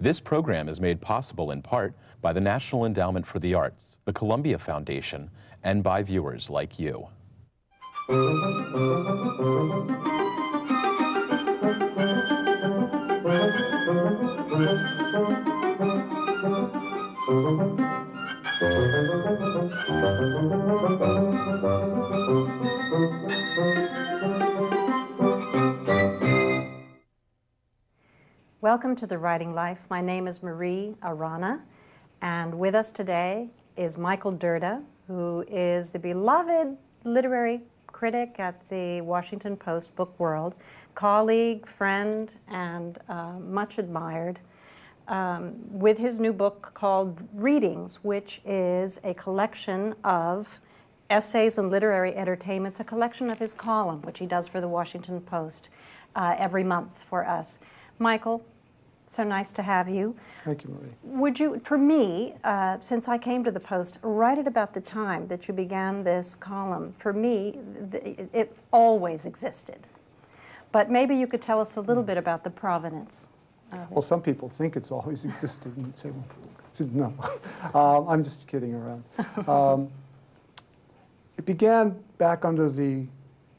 This program is made possible in part by the National Endowment for the Arts, the Columbia Foundation, and by viewers like you. Welcome to The Writing Life. My name is Marie Arana, and with us today is Michael Dirda, who is the beloved literary critic at the Washington Post Book World, colleague, friend, and much admired, with his new book called Readings, which is a collection of essays and literary entertainments, a collection of his column, which he does for the Washington Post every month for us. Michael, so nice to have you. Thank you, Marie. Would you, for me, since I came to the Post right at about the time that you began this column, for me, it always existed. But maybe you could tell us a little bit about the provenance. Well, some people think it's always existed, and you'd say, well, no. I'm just kidding around. It began back under the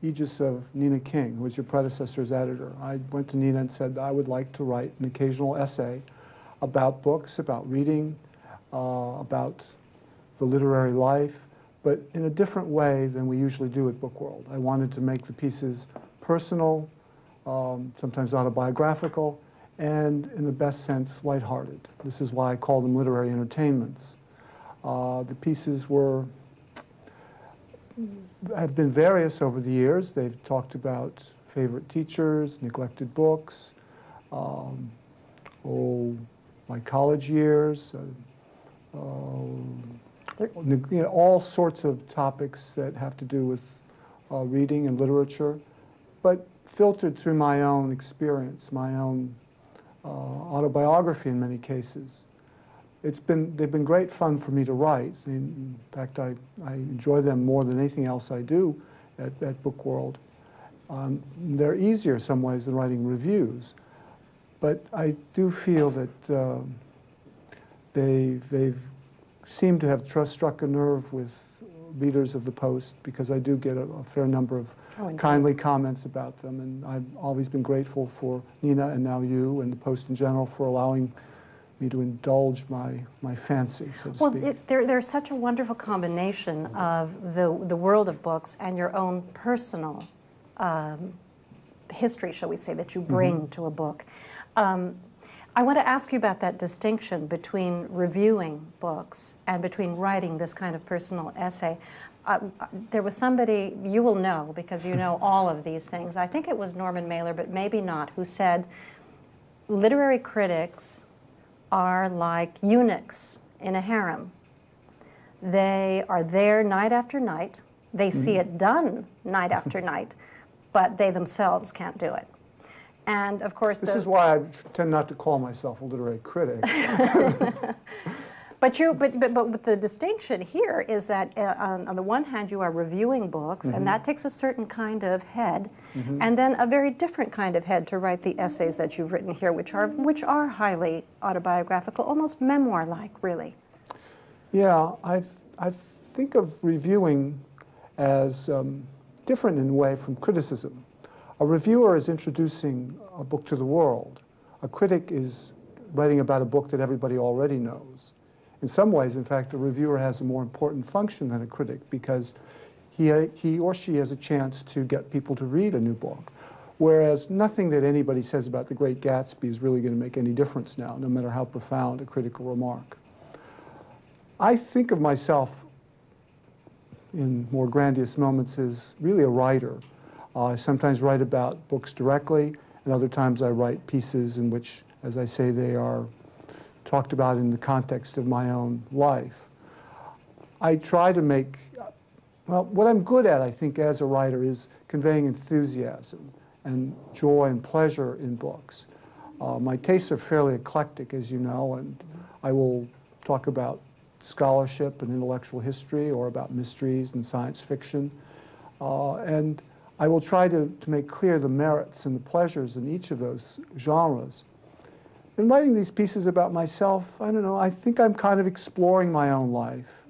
aegis of Nina King, who was your predecessor as editor. I went to Nina and said I would like to write an occasional essay about books, about reading, about the literary life, but in a different way than we usually do at Book World. I wanted to make the pieces personal, sometimes autobiographical, and in the best sense, lighthearted. This is why I call them literary entertainments. The pieces have been various over the years. They've talked about favorite teachers, neglected books, my college years, all sorts of topics that have to do with reading and literature, but filtered through my own experience, my own autobiography in many cases. They've been great fun for me to write. In fact, I enjoy them more than anything else I do at Book World. They're easier in some ways than writing reviews, but I do feel that they've seemed to have struck a nerve with readers of the Post, because I do get a fair number of kindly comments about them, and I've always been grateful for Nina and now you and the Post in general for allowing me to indulge my fancy, so to speak. Well, there's such a wonderful combination of the world of books and your own personal history, shall we say, that you bring to a book. I want to ask you about that distinction between reviewing books and between writing this kind of personal essay. There was somebody, you will know because you know all of these things, I think it was Norman Mailer, but maybe not, who said literary critics are like eunuchs in a harem. They are there night after night. They see it done night after night, but they themselves can't do it. And of course, this is why I tend not to call myself a literary critic. But the distinction here is that on the one hand you are reviewing books, and that takes a certain kind of head, and then a very different kind of head to write the essays that you've written here, which are highly autobiographical, almost memoir-like, really. Yeah, I think of reviewing as different in a way from criticism. A reviewer is introducing a book to the world. A critic is writing about a book that everybody already knows. In some ways, in fact, a reviewer has a more important function than a critic, because he or she has a chance to get people to read a new book. Whereas nothing that anybody says about The Great Gatsby is really going to make any difference now, no matter how profound a critical remark. I think of myself in more grandiose moments as really a writer. I sometimes write about books directly, and other times I write pieces in which, as I say, they are talked about in the context of my own life. I try to make, well, what I'm good at, I think, as a writer is conveying enthusiasm and joy and pleasure in books. My tastes are fairly eclectic, as you know, and I will talk about scholarship and intellectual history, or about mysteries and science fiction. And I will try to make clear the merits and the pleasures in each of those genres. in writing these pieces about myself, I don't know, I think I'm kind of exploring my own life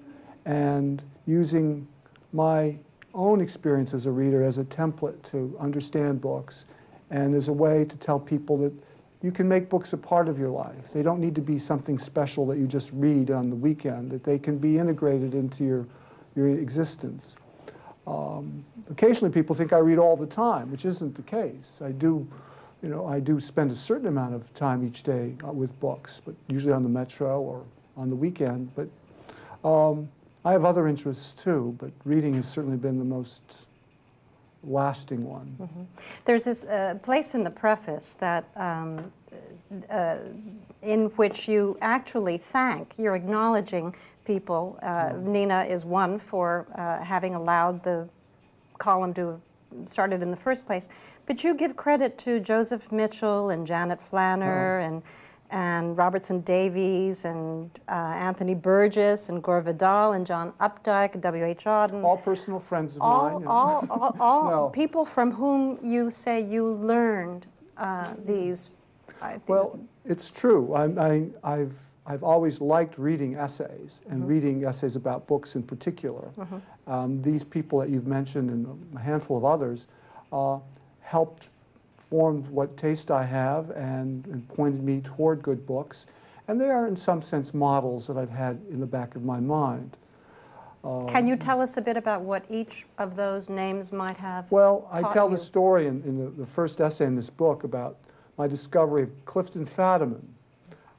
and using my own experience as a reader as a template to understand books and as a way to tell people that you can make books a part of your life. They don't need to be something special that you just read on the weekend, that they can be integrated into your existence. Occasionally people think I read all the time, which isn't the case. I do spend a certain amount of time each day with books, but usually on the metro or on the weekend. But I have other interests too, but reading has certainly been the most lasting one. Mm-hmm. There's this place in the preface that in which you actually you're acknowledging people. Nina is one for having allowed the column to have started in the first place. But you give credit to Joseph Mitchell and Janet Flanner and Robertson Davies and Anthony Burgess and Gore Vidal and John Updike and W.H. Auden. All personal friends of mine. All people from whom you say you learned these. Well, it's true. I've always liked reading essays and reading essays about books in particular. These people that you've mentioned and a handful of others helped form what taste I have and pointed me toward good books. And they are, in some sense, models that I've had in the back of my mind. Can you tell us a bit about what each of those names might have Well, I tell you? the story in the first essay in this book about my discovery of Clifton Fadiman,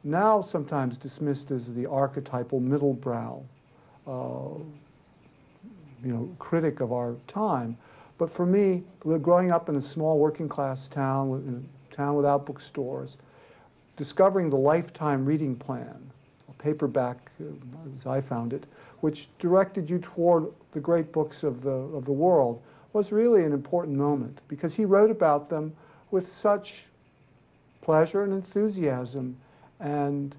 now sometimes dismissed as the archetypal middle-brow critic of our time. But for me, growing up in a small working-class town, in a town without bookstores, discovering the Lifetime Reading Plan, a paperback, as I found it, which directed you toward the great books of the world, was really an important moment, because he wrote about them with such pleasure and enthusiasm, and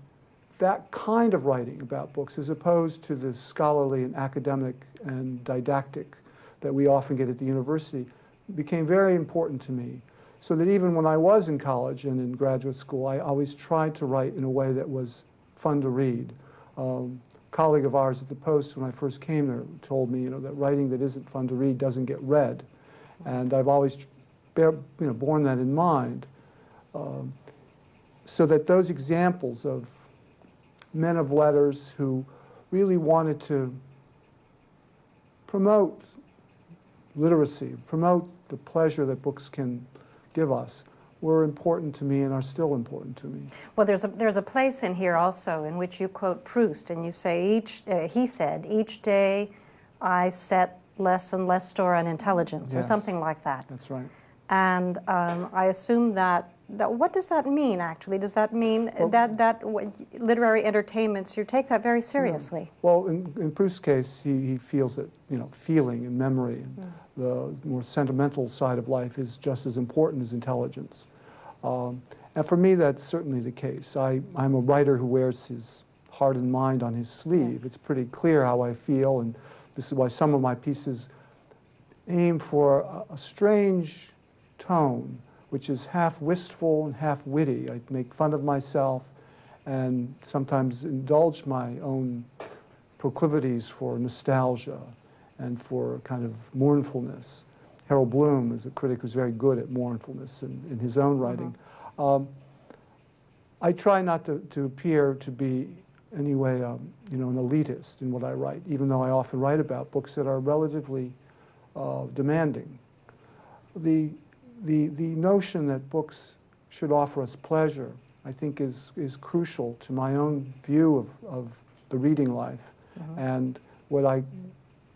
that kind of writing about books, as opposed to the scholarly and academic and didactic that we often get at the university, became very important to me. So that even when I was in college and in graduate school, I always tried to write in a way that was fun to read. A colleague of ours at the Post, when I first came there, told me, that writing that isn't fun to read doesn't get read. And I've always borne that in mind. So that those examples of men of letters who really wanted to promote literacy, promote the pleasure that books can give us, were important to me and are still important to me. Well, there's a place in here also in which you quote Proust, and you say he said, each day I set less and less store on intelligence, or something like that. That's right. And I assume that what does that mean, actually? Does that mean that literary entertainments, you take that very seriously? Yeah. Well, in Proust's case, he feels that, feeling and memory and the more sentimental side of life is just as important as intelligence. And for me, that's certainly the case. I'm a writer who wears his heart and mind on his sleeve. Yes. It's pretty clear how I feel, and this is why some of my pieces aim for a strange tone, which is half wistful and half witty. I make fun of myself and sometimes indulge my own proclivities for nostalgia and for kind of mournfulness. Harold Bloom is a critic who's very good at mournfulness in his own writing. I try not to appear to be anyway an elitist in what I write, even though I often write about books that are relatively demanding. The notion that books should offer us pleasure, I think, is crucial to my own view of the reading life, and what I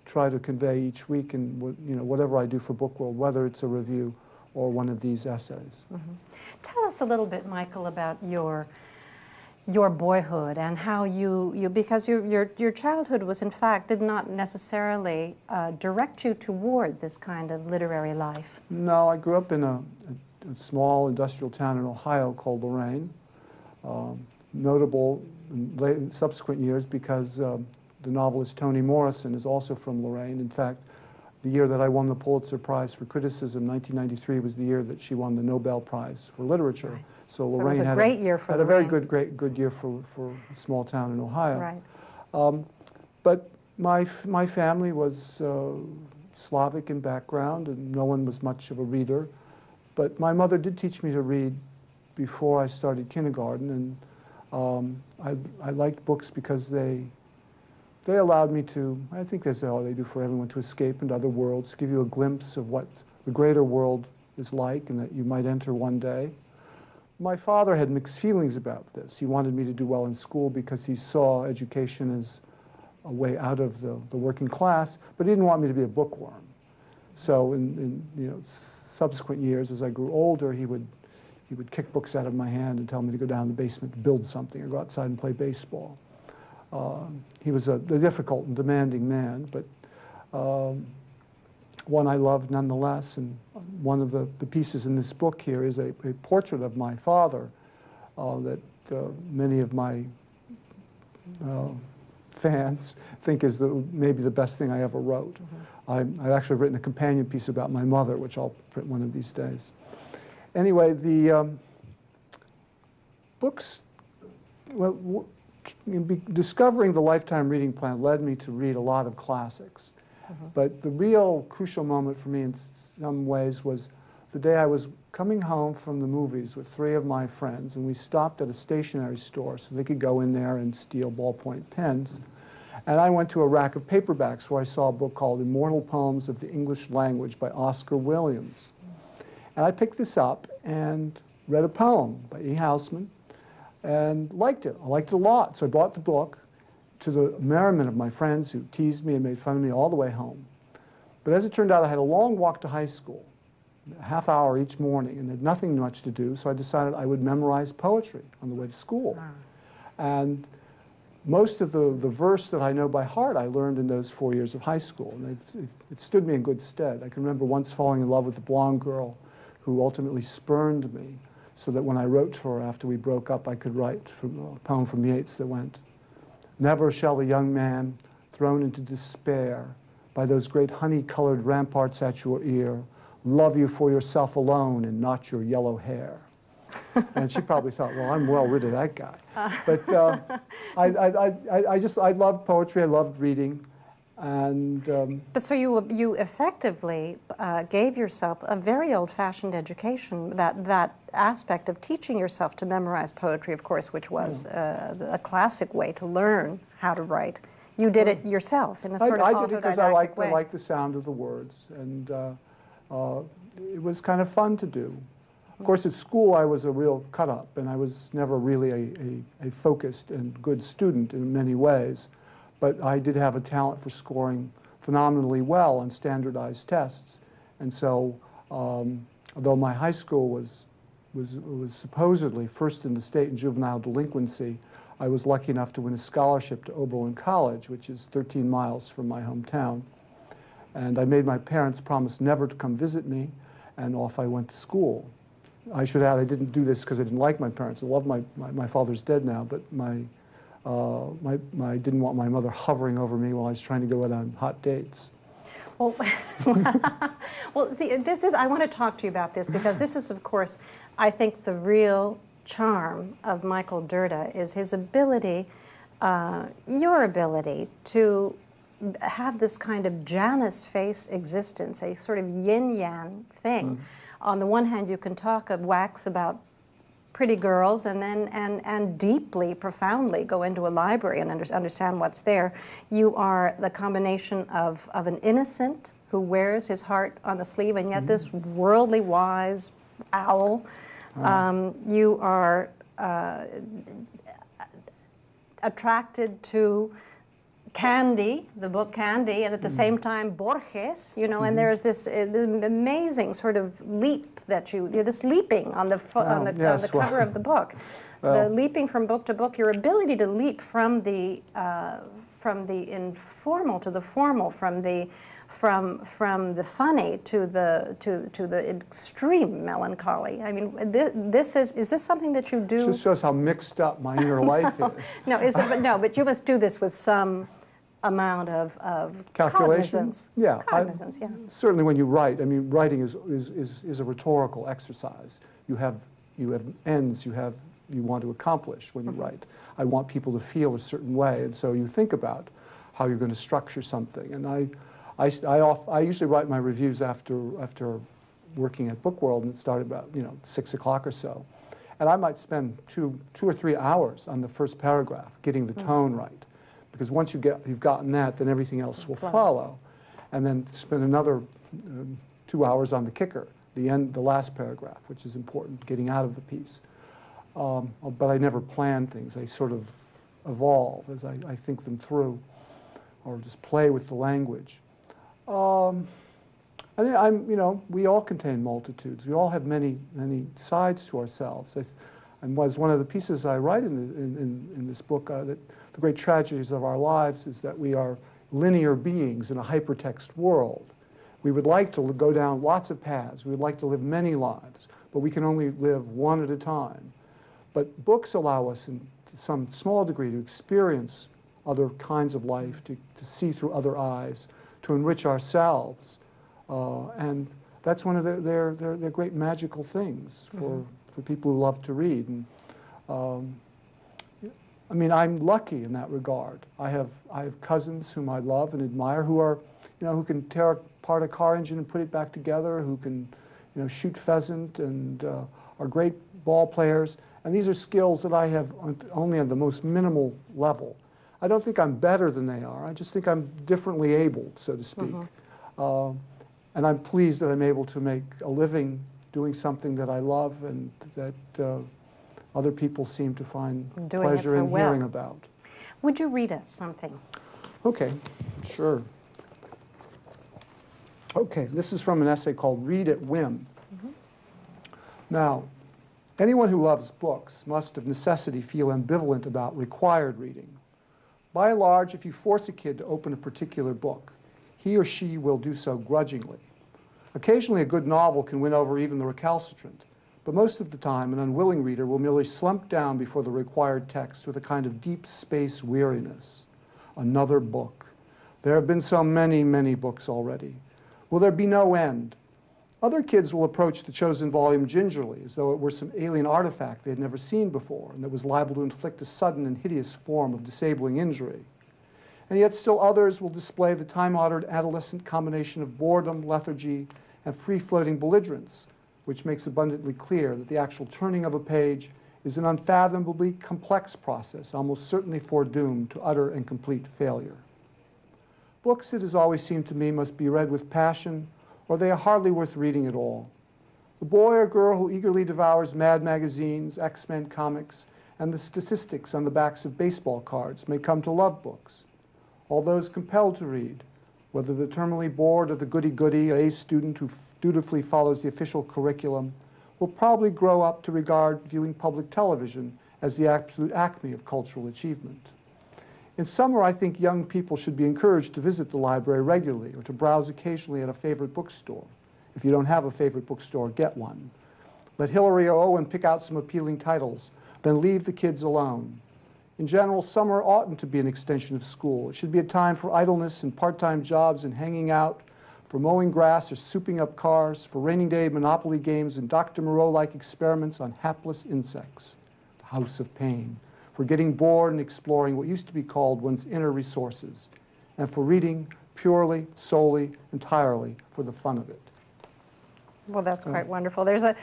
try to convey each week in whatever I do for Book World, whether it's a review or one of these essays. Tell us a little bit, Michael, about your boyhood and how because your childhood was, in fact, did not necessarily direct you toward this kind of literary life. No, I grew up in a small industrial town in Ohio called Lorraine, notable in subsequent years because the novelist Toni Morrison is also from Lorraine. In fact, the year that I won the Pulitzer Prize for Criticism, 1993, was the year that she won the Nobel Prize for Literature. Right. So So Lorraine it was a had great year for had a very Lorraine. good year for a small town in Ohio. Right. But my family was Slavic in background, and no one was much of a reader. But my mother did teach me to read before I started kindergarten, and I liked books because they allowed me to, I think that's all they do for everyone, to escape into other worlds, give you a glimpse of what the greater world is like and that you might enter one day. My father had mixed feelings about this. He wanted me to do well in school because he saw education as a way out of the working class, but he didn't want me to be a bookworm. So in subsequent years, as I grew older, he would kick books out of my hand and tell me to go down the basement to build something or go outside and play baseball. He was a difficult and demanding man, but one I loved nonetheless. And one of the pieces in this book here is a portrait of my father that many of my fans think is maybe the best thing I ever wrote. Mm-hmm. I've actually written a companion piece about my mother, which I'll print one of these days. Anyway, the books, well, discovering the Lifetime Reading Plan led me to read a lot of classics. Mm-hmm. But the real crucial moment for me in some ways was the day I was coming home from the movies with 3 of my friends, and we stopped at a stationery store so they could go in there and steal ballpoint pens. And I went to a rack of paperbacks where I saw a book called Immortal Poems of the English Language by Oscar Williams. And I picked this up and read a poem by E. Housman and liked it. I liked it a lot. So I bought the book, to the merriment of my friends who teased me and made fun of me all the way home. But as it turned out, I had a long walk to high school, a half hour each morning, and had nothing much to do, so I decided I would memorize poetry on the way to school. Wow. And most of the verse that I know by heart I learned in those 4 years of high school, and it stood me in good stead. I can remember once falling in love with a blonde girl who ultimately spurned me, so that when I wrote to her after we broke up, I could write a poem from Yeats that went, "Never shall a young man, thrown into despair by those great honey-colored ramparts at your ear, love you for yourself alone and not your yellow hair." And she probably thought, well, I'm well rid of that guy. But I loved poetry, I loved reading. And but so you effectively gave yourself a very old-fashioned education, that aspect of teaching yourself to memorize poetry, of course, which was a classic way to learn how to write. You did it yourself in a sort of autodidactic way. I did it because I liked the sound of the words, and it was kind of fun to do. Of course, at school I was a real cut-up, and I was never really a focused and good student in many ways. But I did have a talent for scoring phenomenally well on standardized tests. And so, although my high school was supposedly first in the state in juvenile delinquency, I was lucky enough to win a scholarship to Oberlin College, which is 13 miles from my hometown. And I made my parents promise never to come visit me, and off I went to school. I should add, I didn't do this because I didn't like my parents. I love my father's dead now, but I didn't want my mother hovering over me while I was trying to go out on hot dates. Well, well, I want to talk to you about this because this is, of course, I think the real charm of Michael Dirda is his ability, your ability to have this kind of Janus face existence, a sort of yin-yang thing. Mm-hmm. On the one hand, you can talk of wax about pretty girls and then and deeply, profoundly go into a library and understand what's there. You are the combination of an innocent who wears his heart on the sleeve, and yet this worldly wise owl. You are attracted to Candy, the book Candy, and at the same time Borges, and there's this amazing sort of leap that this leaping on the cover of the book, the leaping from book to book, your ability to leap from the informal to the formal, from the funny to the extreme melancholy. I mean, is this something that you do? It just shows how mixed up my inner life is. No, but you must do this with some amount of Calculation? cognizance. Yeah. Cognizance, yeah. Certainly when you write, I mean, writing is a rhetorical exercise. You have ends you want to accomplish when you write. I want people to feel a certain way, and so you think about how you're going to structure something. And I usually write my reviews after working at Bookworld, and it started about 6 o'clock or so. And I might spend two or 3 hours on the first paragraph getting the tone right. Because once you've gotten that, then everything else will follow. And then spend another 2 hours on the kicker, the last paragraph, which is important, getting out of the piece. But I never plan things. I sort of evolve as I think them through, or just play with the language. We all contain multitudes. We all have many sides to ourselves. And was one of the pieces I write in this book that the great tragedies of our lives is that we are linear beings in a hypertext world. We would like to go down lots of paths. We would like to live many lives, but we can only live one at a time. But books allow us, to some small degree, to experience other kinds of life, to see through other eyes, to enrich ourselves. And that's one of their great magical things for people who love to read. And I mean, I'm lucky in that regard. I have cousins whom I love and admire who can tear apart a car engine and put it back together, who can shoot pheasant and are great ball players. And these are skills that I have only on the most minimal level. I don't think I'm better than they are. I just think I'm differently abled, so to speak. And I'm pleased that I'm able to make a living doing something that I love and that other people seem to find pleasure in hearing about. Would you read us something? Okay, sure. Okay, this is from an essay called Read at Whim. Now, anyone who loves books must of necessity feel ambivalent about required reading. By and large, if you force a kid to open a particular book, he or she will do so grudgingly. Occasionally, a good novel can win over even the recalcitrant, but most of the time, an unwilling reader will merely slump down before the required text with a kind of deep space weariness. Another book. There have been so many, many books already. Will there be no end? Other kids will approach the chosen volume gingerly, as though it were some alien artifact they had never seen before and that was liable to inflict a sudden and hideous form of disabling injury. And yet still others will display the time-honored adolescent combination of boredom, lethargy, and free-floating belligerence, which makes abundantly clear that the actual turning of a page is an unfathomably complex process, almost certainly foredoomed to utter and complete failure. Books, it has always seemed to me, must be read with passion, or they are hardly worth reading at all. The boy or girl who eagerly devours Mad magazines, X-Men comics, and the statistics on the backs of baseball cards may come to love books. All those compelled to read, whether the terminally bored or the goody-goody A student who dutifully follows the official curriculum, will probably grow up to regard viewing public television as the absolute acme of cultural achievement. In summer, I think young people should be encouraged to visit the library regularly or to browse occasionally at a favorite bookstore. If you don't have a favorite bookstore, get one. Let Hillary or Owen pick out some appealing titles, then leave the kids alone. In general, summer oughtn't to be an extension of school. It should be a time for idleness and part-time jobs and hanging out, for mowing grass or souping up cars, for rainy day Monopoly games and Dr. Moreau-like experiments on hapless insects, the house of pain, for getting bored and exploring what used to be called one's inner resources, and for reading purely, solely, entirely for the fun of it. Well, that's quite wonderful. There's a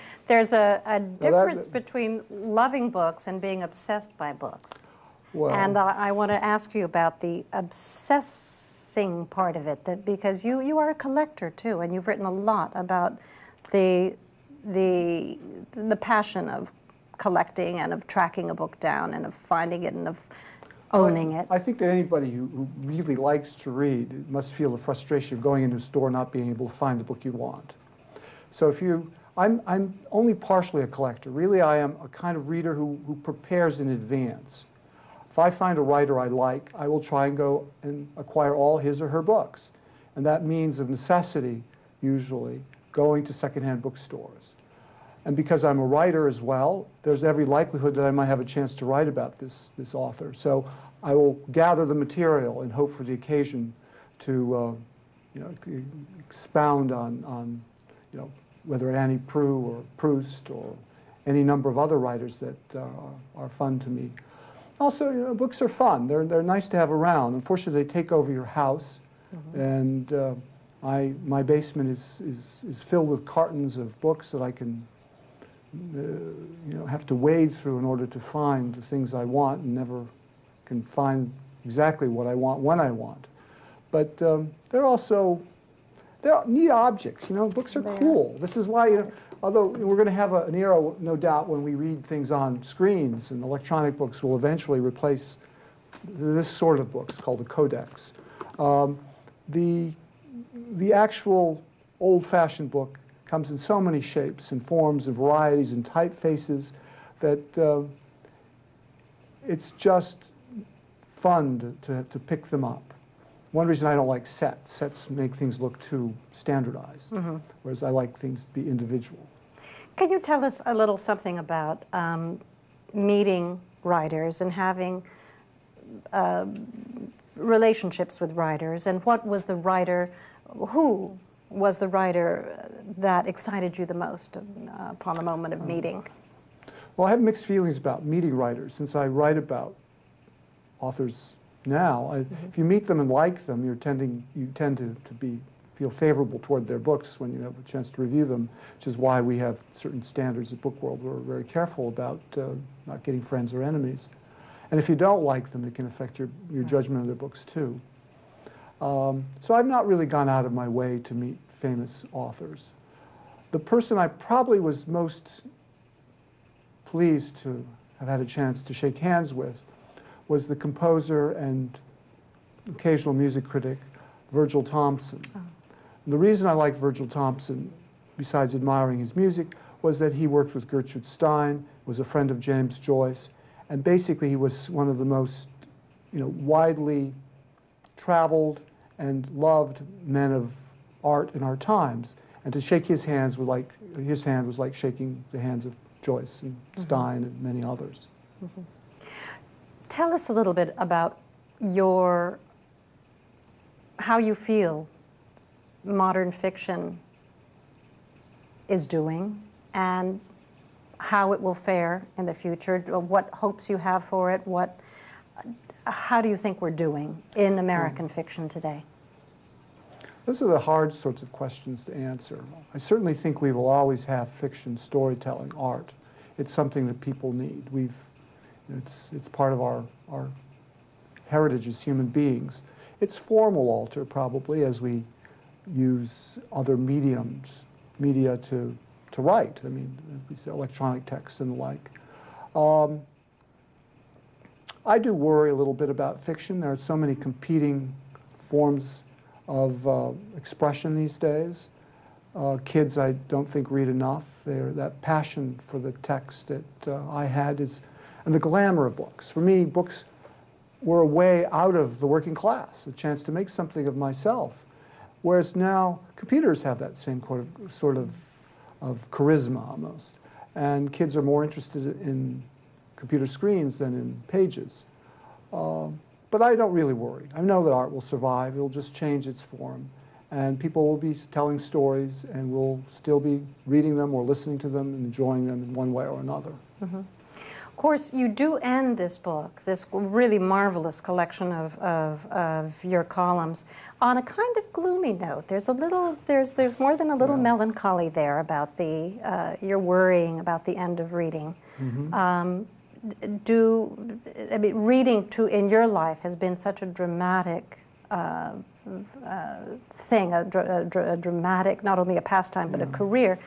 difference between loving books and being obsessed by books. Well, and I want to ask you about the obsessing part of it, because you are a collector too, and you've written a lot about the passion of collecting and of tracking a book down and of finding it and of owning it. I think that anybody who really likes to read must feel the frustration of going into a store not being able to find the book you want. So I'm only partially a collector. Really, I am a kind of reader who prepares in advance. If I find a writer I like, I will try and go and acquire all his or her books. And that means of necessity, usually, going to secondhand bookstores. And because I'm a writer as well, there's every likelihood that I might have a chance to write about this author. So I will gather the material and hope for the occasion to expound on whether Annie Proulx or Proust or any number of other writers that are fun to me. Also, books are fun. They're nice to have around. Unfortunately, they take over your house, and my basement is filled with cartons of books that I can have to wade through in order to find the things I want, and never can find exactly what I want when I want. But they're neat objects. Books are cool. This is why, although we're going to have an era, no doubt, when we read things on screens, and electronic books will eventually replace this sort of books called the codex. The actual old-fashioned book comes in so many shapes and forms and varieties and typefaces that it's just fun to pick them up. One reason I don't like sets. Sets make things look too standardized, whereas I like things to be individual. Can you tell us a little something about meeting writers and having relationships with writers, and who was the writer that excited you the most upon the moment of meeting? Well, I have mixed feelings about meeting writers. Since I write about authors now, if you meet them and like them, you tend to feel favorable toward their books when you have a chance to review them, which is why we have certain standards at Book World. We're very careful about not getting friends or enemies. And if you don't like them, it can affect your judgment of their books too. So I've not really gone out of my way to meet famous authors. The person I probably was most pleased to have had a chance to shake hands with was the composer and occasional music critic, Virgil Thompson. And the reason I liked Virgil Thompson, besides admiring his music, was that he worked with Gertrude Stein, was a friend of James Joyce, and basically he was one of the most widely traveled and loved men of art in our times. And to shake his hands was like shaking the hands of Joyce and Stein and many others. Tell us a little bit about how you feel modern fiction is doing, and how it will fare in the future, what hopes you have for it, how do you think we're doing in American fiction today? Those are the hard sorts of questions to answer. I certainly think we will always have fiction, storytelling, art. It's something that people need. It's part of our heritage as human beings. Its form will alter probably as we use other media to write. I mean, we say electronic texts and the like. I do worry a little bit about fiction. There are so many competing forms of expression these days. Kids, I don't think, read enough. That passion for the text that I had and the glamour of books. For me, books were a way out of the working class, a chance to make something of myself. Whereas now, computers have that same sort of charisma almost. And kids are more interested in computer screens than in pages. But I don't really worry. I know that art will survive. It'll just change its form. And people will be telling stories, and we'll still be reading them or listening to them and enjoying them in one way or another. Of course, you do end this book, this really marvelous collection of your columns, on a kind of gloomy note. There's more than a little melancholy there about you're worrying about the end of reading. Reading in your life has been such a dramatic thing, a dramatic, not only a pastime, but a career.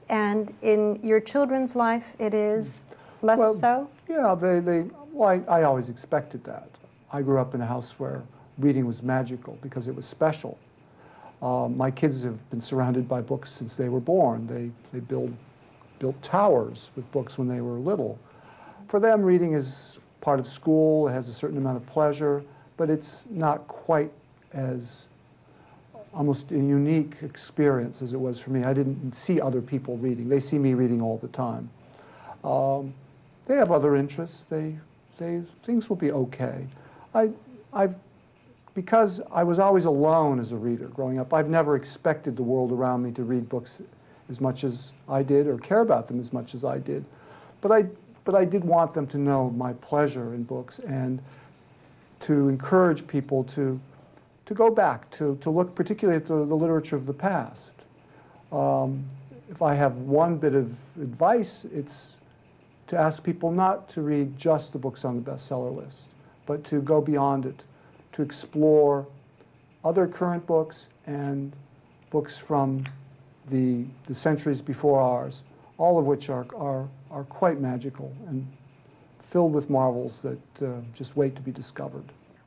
And in your children's life, it is less so? Yeah, I always expected that. I grew up in a house where reading was magical because it was special. My kids have been surrounded by books since they were born. They built towers with books when they were little. For them, reading is part of school. It has a certain amount of pleasure, but it's not quite as almost a unique experience as it was for me. I didn't see other people reading. They see me reading all the time. They have other interests. Things will be okay. Because I was always alone as a reader growing up, I've never expected the world around me to read books as much as I did or care about them as much as I did. But I did want them to know my pleasure in books and to encourage people to go back, to look particularly at the literature of the past. If I have one bit of advice, it's to ask people not to read just the books on the bestseller list, but to go beyond it, to explore other current books and books from the centuries before ours, all of which are quite magical and filled with marvels that just wait to be discovered.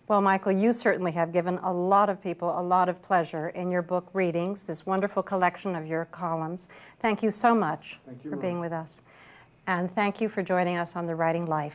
Well, Michael, you certainly have given a lot of people a lot of pleasure in your book readings, this wonderful collection of your columns. Thank you so much for being with us. And thank you for joining us on The Writing Life.